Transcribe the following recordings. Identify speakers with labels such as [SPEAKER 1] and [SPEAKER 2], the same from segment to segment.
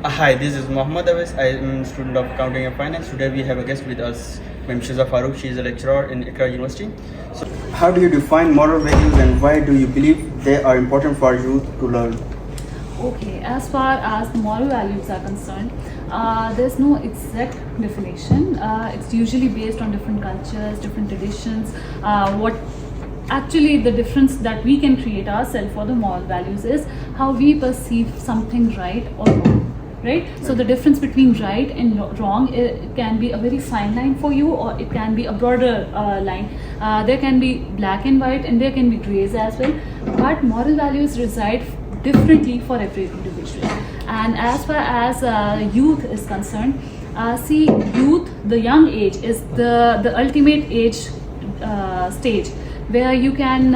[SPEAKER 1] Hi, this is Mohammad Awais. I am a student of Accounting and Finance. Today we have a guest with us, Ms. Shiza Farooq. She is a lecturer in Iqra University. So, how do you define moral values and why do you believe they are important for youth to learn?
[SPEAKER 2] Okay, as far as the moral values are concerned, there's no exact definition. It's usually based on different cultures, different traditions. What actually the difference that we can create ourselves for the moral values is how we perceive something right or wrong. Right? So the difference between right and wrong, it can be a very fine line for you, or it can be a broader line. There can be black and white, and there can be grays as well. But moral values reside differently for every individual. And as far as youth is concerned, see, youth, the young age is the ultimate age stage where you can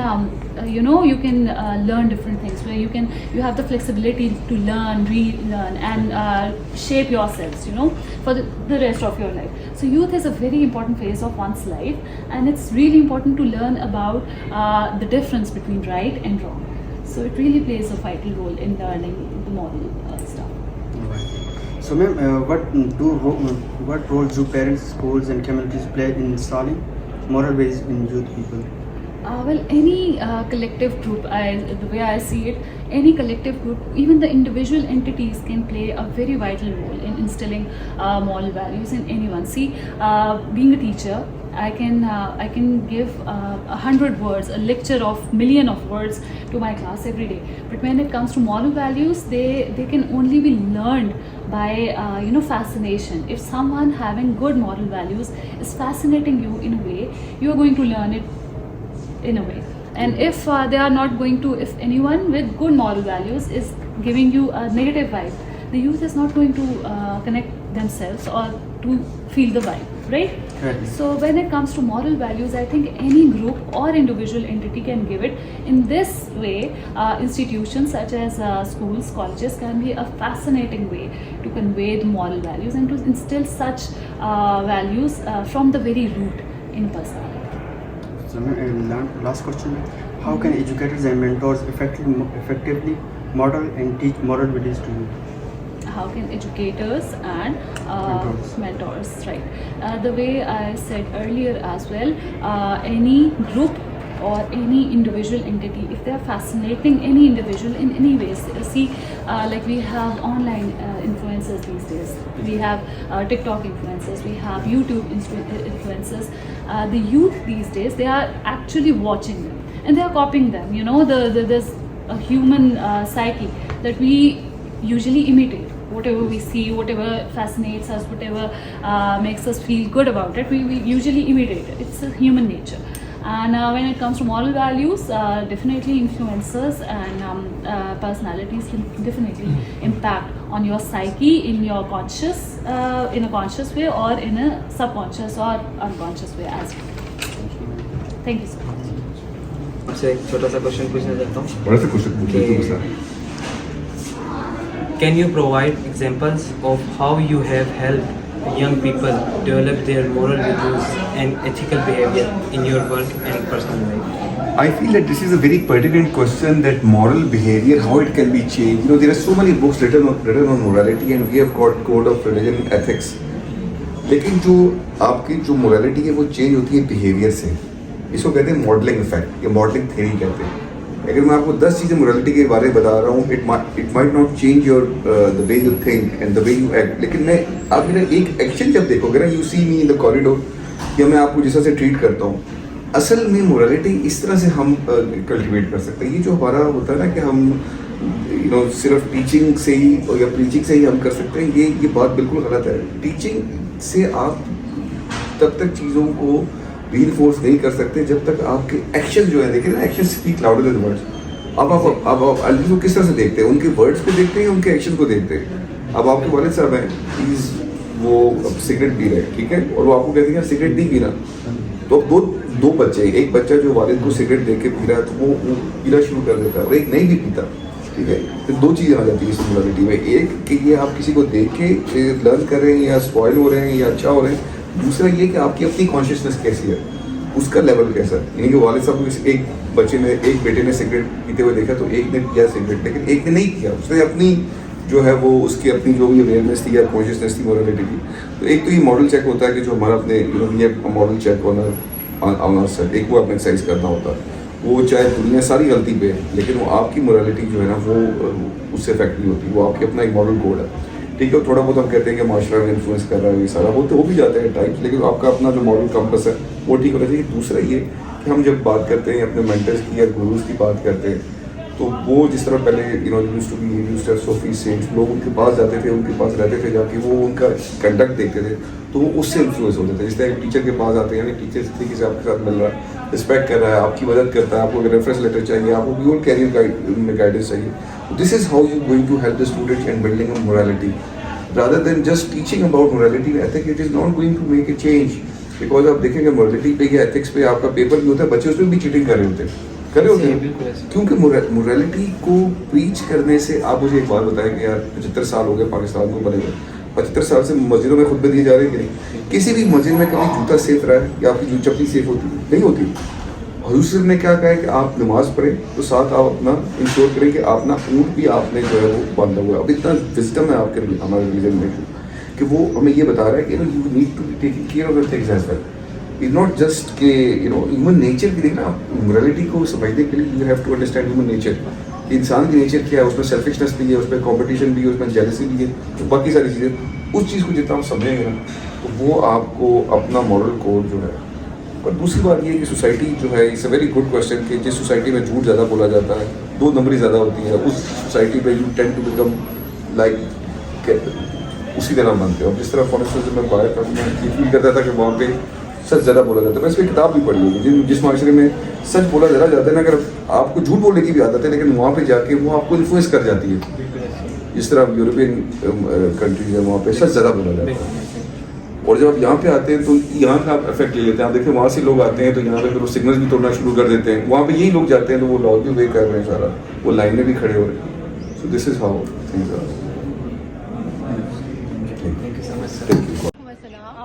[SPEAKER 2] you can learn different things, where you have the flexibility to learn, relearn, and shape yourselves for the rest of your life. So youth is a very important phase of one's life, and it's really important to learn about the difference between right and wrong. So it really plays a vital role in learning the moral stuff.
[SPEAKER 1] Right. So ma'am, what role do parents, schools and communities play in installing moral values in youth people?
[SPEAKER 2] Well, any collective group, the way I see it, any collective group, even the individual entities can play a very vital role in instilling moral values in anyone. See, being a teacher, I can give 100 words, a lecture of million of words to my class every day. But when it comes to moral values, they can only be learned by fascination. If someone having good moral values is fascinating you in a way, you are going to learn it in a way. And if they are not going to, if anyone with good moral values is giving you a negative vibe, the youth is not going to connect themselves or to feel the vibe, right?
[SPEAKER 1] Correct.
[SPEAKER 2] So when it comes to moral values, I think any group or individual entity can give it. In this way, institutions such as schools, colleges can be a fascinating way to convey the moral values and to instill such values from the very root in personality.
[SPEAKER 1] So, last question: how can educators and mentors effectively model and teach moral values to youth?
[SPEAKER 2] How can educators and mentors, right? The way I said earlier as well, any group or any individual entity, if they are fascinating any individual in any ways, see, like we have online influencers these days, we have TikTok influencers, we have YouTube influencers. The youth these days, they are actually watching them and they are copying them. There's a human psyche that we usually imitate. Whatever we see, whatever fascinates us, whatever makes us feel good about it, we usually imitate it. It's a human nature. And when it comes to moral values, definitely influencers and personalities can definitely impact on your psyche in your conscious, in a conscious way, or in a subconscious or unconscious way as well. Thank you so much.
[SPEAKER 3] आपसे एक छोटा सा question पूछना चाहता हूँ.
[SPEAKER 4] बड़ा सा question पूछिए sir.
[SPEAKER 3] Can you provide examples of how you have helped young people develop their moral values and ethical behavior in your work and personal life?
[SPEAKER 4] I feel that this is a very pertinent question, that moral behavior, how it can be changed. There are so many books written on morality, and we have got code of religion and ethics. लेकिन जो आपकी जो morality है वो change होती है behaviour से. इसको कहते हैं मॉडलिंग इफेक्ट या मॉडलिंग थ्योरी कहते हैं. अगर मैं आपको 10 चीज़ें मोरालिटी के बारे में बता रहा हूँ, it might not change your the way you think and the way you act, लेकिन मैं आप एक एक्शन जब देखोगे ना, you see me in the corridor, या मैं आपको जिस तरह से ट्रीट करता हूँ, असल में मोरालिटी इस तरह से हम कल्टिवेट कर सकते हैं. ये जो हमारा होता है ना कि हम सिर्फ टीचिंग से ही या प्रीचिंग से ही हम कर सकते हैं, ये बात बिल्कुल गलत है. टीचिंग से आप तब तक चीज़ों को रीइंफोर्स नहीं कर सकते जब तक आपके एक्शन जो है, देखिए ना, action speak louder than words. अब आप अल्लाह को किस तरह से देखते हैं, उनके वर्ड्स को देखते हैं, उनके एक्शन को देखते हैं. अब आपके वालिद साहब हैं, प्लीज़ वो सिगरेट पी रहे हैं, ठीक है, और वो आपको कहते हैं सिगरेट नहीं पीना. तो अब दो बच्चे, एक बच्चा जो वालिद को सिगरेट दे के पी रहा है तो वो पीना शुरू कर देता है, और एक नहीं भी पीता, ठीक है. तो दो चीज़ें आ जाती है इस मोरालिटी में. एक कि ये आप किसी को देख के लर्न कर रहे हैं या स्पॉइल हो रहे हैं या अच्छा हो रहे हैं. दूसरा ये कि आपकी अपनी कॉन्शियसनेस कैसी है, उसका लेवल कैसा है. यानी कि वालिद साहब को एक बच्चे ने, एक बेटे ने सिगरेट पीते हुए देखा तो एक ने पिया सिगरेट, लेकिन एक ने नहीं किया. उसने अपनी جو ہے وہ اس کی اپنی جو بھی اویئرنیس تھی یا کانشیسنیس تھی مورالٹی کی. تو ایک تو یہ ماڈل چیک ہوتا ہے کہ جو ہمارا اپنے یہ ماڈل چیک آن سیٹ ایک وہ اپنے ایکسرسائز کرنا ہوتا ہے. وہ چاہے دنیا ساری غلطی پہ لیکن وہ آپ کی مورالٹی جو ہے نا وہ اس سے افیکٹ نہیں ہوتی. وہ آپ کی اپنا ایک ماڈل کوڈ ہے. ٹھیک ہے, تھوڑا بہت ہم کہتے ہیں کہ معاشرہ میں انفلوئنس کر رہا ہے یہ سارا وہ تو ہو بھی جاتا ہے ٹائپس, لیکن آپ کا اپنا جو ماڈل کمپس ہے وہ ٹھیک ہونا چاہیے. دوسرا یہ کہ ہم جب بات کرتے ہیں اپنے مینٹرس کی یا گروز کی بات کرتے ہیں تو وہ جس طرح پہلے لوگ ان کے پاس جاتے تھے, ان کے پاس رہتے تھے, جا کے وہ ان کا کنڈکٹ دیکھتے تھے تو وہ اس سے انفلوئنس ہوتے تھے. جس طرح ٹیچر کے پاس آتے ہیں, یعنی ٹیچر طریقے سے آپ کے ساتھ مل رہا ہے, رسپیکٹ کر رہا ہے, آپ کی مدد کرتا ہے, آپ کو اگر ریفرنس لیٹر چاہیے, آپ کو پیور کیریئر میں گائیڈنس چاہیے. This is how you going to help the student in building a morality rather than just teaching about morality and ethics. It is not going to make a change because آپ دیکھیں گے morality پہ یا ethics پہ آپ کا paper بھی ہوتا ہے, بچے اس میں بھی چیٹنگ کر رہے ہوتے ہیں کیونکہ morality کو پریچ کرنے سے. آپ مجھے ایک بات بتائیں کہ یار 75 سال ہو گئے پاکستان کو بنے ہوئے, 75 سال سے مسجدوں میں خطبے دیے جا رہے ہیں کہ نہیں؟ کسی بھی مسجد میں کبھی جوتا سیف رہا ہے یا آپ کی چپلی سیف ہوتی نہیں ہوتی. حضور صاحب نے کیا کہا ہے کہ آپ نماز پڑھیں تو ساتھ آپ اپنا انشور کریں کہ اپنا اونٹ بھی آپ نے جو ہے وہ باندھا ہوا ہے. اب اتنا وزڈم ہے آپ کے ہمارے ریلیجن میں کہ وہ ہمیں یہ بتا رہا ہے کہ you need to be taking care of the things as well. It not just کہ ہیومن نیچر کی دیکھنا, مورالٹی کو سمجھنے کے لیے you have to understand human nature. کہ انسان کی نیچر کیا ہے, اس میں سیلفشنس بھی ہے, اس میں کمپٹیشن بھی ہے, اس میں جیلسی بھی ہے, تو باقی ساری چیزیں. اس چیز کو جتنا ہم سمجھیں گے نا تو وہ آپ کو اپنا ماڈل کوڈ جو ہے. اور دوسری بات یہ ہے کہ سوسائٹی جو ہے, it's a very good question کہ جس سوسائٹی میں جھوٹ زیادہ بولا جاتا ہے, 2 نمبری زیادہ ہوتی ہے, اس سوسائٹی پہ you tend to become like اسی طرح بنتے ہو. جس طرح فار انسٹنس میں باہر تھا میں یہ فیل کرتا تھا کہ وہاں پہ سچ زیادہ بولا جاتا ہے. میں اس پہ کتاب بھی پڑھی ہوگی جس معاشرے میں سچ بولا زیادہ جاتا ہے نا, اگر آپ کو جھوٹ بولنے کی بھی عادت ہے لیکن وہاں پہ جا کے وہ آپ کو انفلوئنس کر جاتی ہے. جس طرح یورپین کنٹریز ہیں وہاں پہ سچ زیادہ بولا جاتا ہے. اور جب آپ یہاں پہ آتے ہیں تو یہاں کا آپ افیکٹ لے لیتے ہیں. آپ دیکھیں وہاں سے لوگ آتے ہیں تو یہاں پہ پھر وہ سگنلز بھی توڑنا شروع کر دیتے ہیں. وہاں پہ یہی لوگ جاتے ہیں تو وہ لاؤ بھی وے کر رہے ہیں سارا, وہ لائن میں بھی کھڑے ہو رہے ہیں. سو دس از ہاؤ تھنگز آر.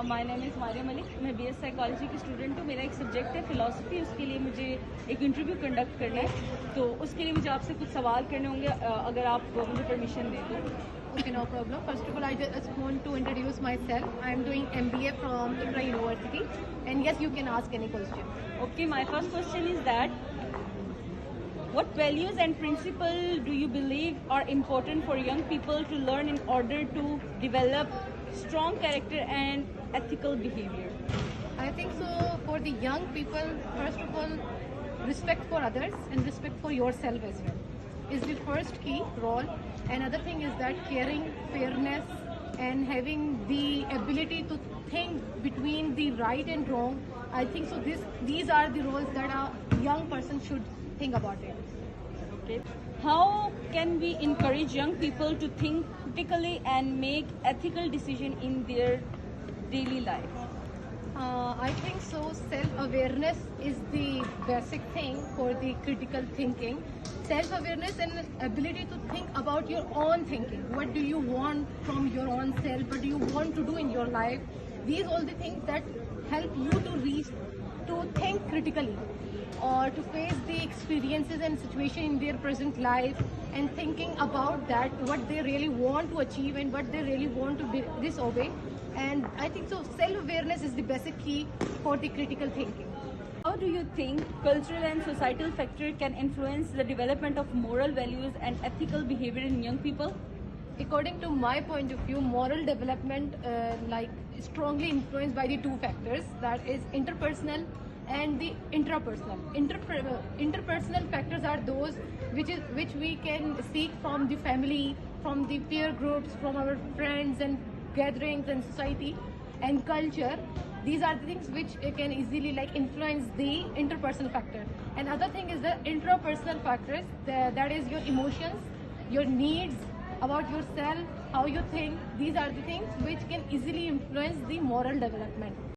[SPEAKER 5] مائی نیم از ماریہ ملک. میں بی ایس سائیکالوجی کی اسٹوڈنٹ ہوں. میرا ایک سبجیکٹ ہے فلاسفی, اس کے لیے مجھے ایک انٹرویو کنڈکٹ کرنا ہے, تو اس کے لیے مجھے آپ سے کچھ سوال کرنے ہوں گے, اگر آپ مجھے پرمیشن دیں تو.
[SPEAKER 6] Okay, no problem. First of all, I just want to introduce myself. I am doing MBA from IUIC University, and yes, you can ask any question.
[SPEAKER 5] Okay, my first question is that what values and principles do you believe are important for young people to learn in order to develop strong character and ethical behavior?
[SPEAKER 6] I think so for the young people, first of all, respect for others and respect for yourself as well is the first key role. Another thing is that caring, fairness, and having the ability to think between the right and wrong. I think so these are the roles that a young person should think about it.
[SPEAKER 5] Okay. How can we encourage young people to think critically and make ethical decisions in their daily life?
[SPEAKER 6] I think so self-awareness is the basic thing for the critical thinking. Self-awareness and ability to think about your own thinking. What do you want from your own self? What do you want to do in your life? These all the things that help you to think critically or to face the experiences and situation in their present life and thinking about that, what they really want to achieve and what they really want to disobey. And I think so self-awareness is the basic key for the critical thinking.
[SPEAKER 5] How do you think cultural and societal factors can influence the development of moral values and ethical behavior in young people?
[SPEAKER 6] According to my point of view, moral development is strongly influenced by the 2 factors, that is interpersonal and the intrapersonal. Interpersonal factors are those which we can seek from the family, from the peer groups, from our friends and gatherings and society and culture. These are the things which can easily influence the interpersonal factor. And other thing is the intrapersonal factors, that is your emotions, your needs about yourself, how you think. These are the things which can easily influence the moral development.